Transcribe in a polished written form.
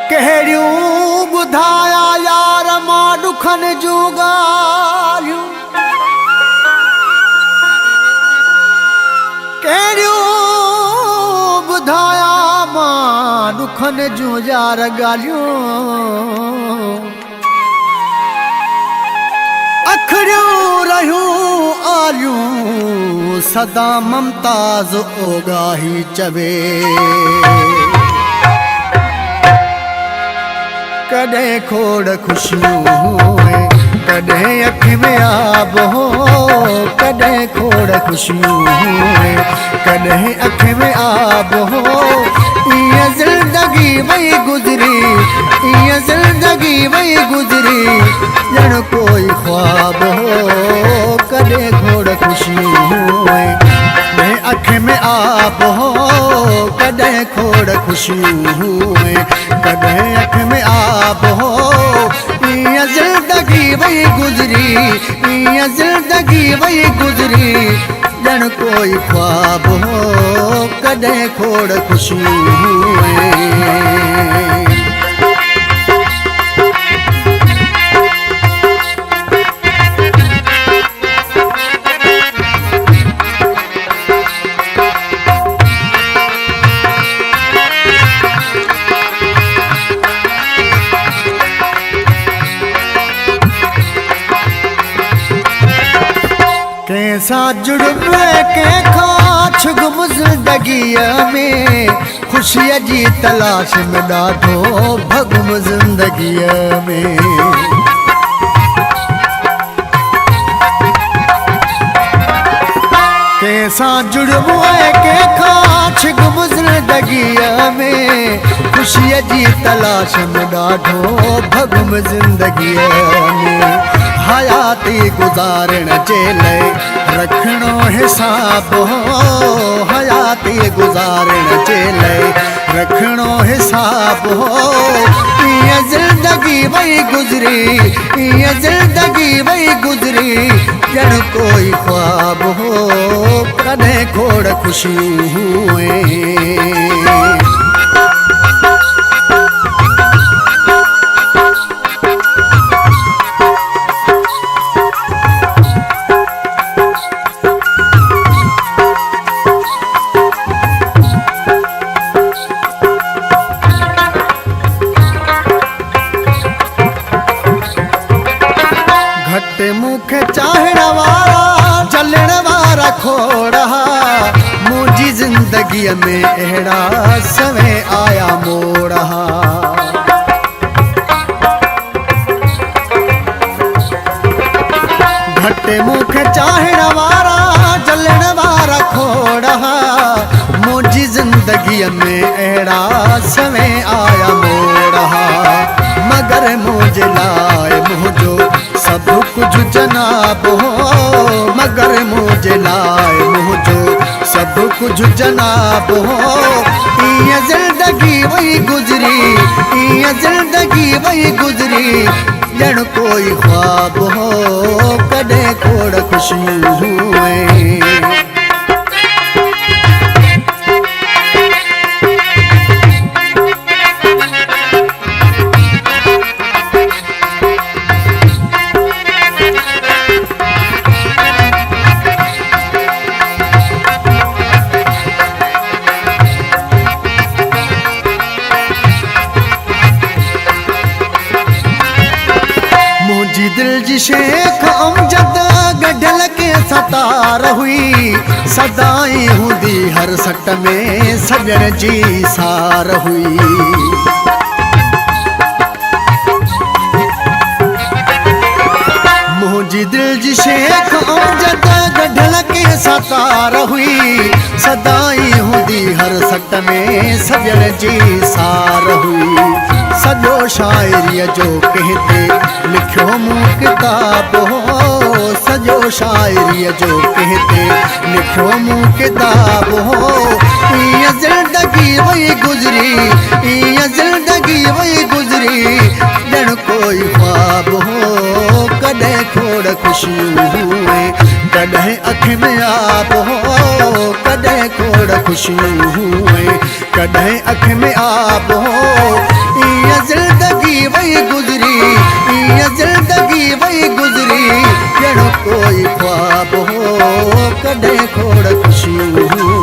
कहिड़ियूं ॿुधाया यार मां ॾुखनि जूं ॻाल्हियूं, कहिड़ियूं ॿुधाया मां ॾुखनि जूं यार ॻाल्हियूं। अखड़ियूं रहियूं आलियूं सदा ममताज़ ओगाही चवे, कॾहिं खोड़ खुशियूं कॾहिं अख में आब हो, कॾहिं खोड़ खुशियूं कॾहिं अख में आब हो। ईअं ज़िंदगी वई गुज़री, ईअं ज़िंदगी वई गुज़री ॼण कोई ख्वाब हो। कॾहिं खोड़ खुशियूं कॾहिं अख में आब हो, कॾहिं खोड़ खुशियूं कॾहिं अख में आब हो। ईअं ज़िंदगी वई गुज़री, ईअं ज़िंदगी वई गुज़री ॼण कोई ख्वाब हो। कॾहिं खोड़ खुशियूं कंहिंसां जुड़बे कंहिंखां छुगम ज़िंदगीअ में, ख़ुशीअ जी तलाश में ॾाढो भगम ज़िंदगीअ में। कंहिंसां जुड़बो आहे कंहिंखां छुगम ज़िंदगीअ में, ख़ुशीअ जी तलाश में ॾाढो भगम ज़िंदगीअ में। हयाती गुज़ारण जे लाइ रखणो हिसाब हो, हयाती गुज़ारण जे लाइ रखणो हिसाब हो। ईअं ज़िंदगी वई गुज़री, ईअं ज़िंदगी वई गुज़री ॼण कोई ख्वाब हो। कॾहिं खोड़ खुशियूं मूंखे चाहण वारा जलण वारा खोड़ मुंहिंजी ज़िंदगीअ में अहिड़ा सवे आया मोड़। घटि मूंखे चाहण वारा जलण वारा खोड़ मुंहिंजी ज़िंदगीअ में अहिड़ा सवे आया मोड़। मगर मुंहिंजे लाइ मुंहिंजो सभु कुझु जनाब हो, मगर मुंहिंजे लाइ मुंहिंजो सभु कुझु जनाब हो। ईअं ज़िंदगी वई गुज़री, ईअं ज़िंदगी वई गुज़री ॼण कोई ख्वाब हो। कॾहिं खोड़ खुशियूं दिल जी शेख अमजद गढ़ल के सतार हुई, सदाई हूंदी हर सट में सजण जी सार हुई। मुंहिंजी दिल जी शेख अमजद गढ़ल के सतार हुई, सदाई हूंदी हर सट में सजण जी सार हुई सॼो शाइरीअ जो कंहिं ते लिखियो मूं किताब हो सॼो शाइरीअ जो कंहिं ते लिखियो मूं किताब हो ईअं ज़िंदगी वई गुज़री ईअं ज़िंदगी वई गुज़री ॼण कोई ख्वाब हो कॾहिं खोड़ खुशियूं हुए कॾहिं अखि में आब हो कॾहिं खोड़ खुशियूं हुए कॾहिं अखि में आब हो ईअं ज़िंदगी वई गुज़री ईअं ज़िंदगी वई गुज़री ॼण कोई ख्वाब हो कॾहिं खोड़ खुशियूं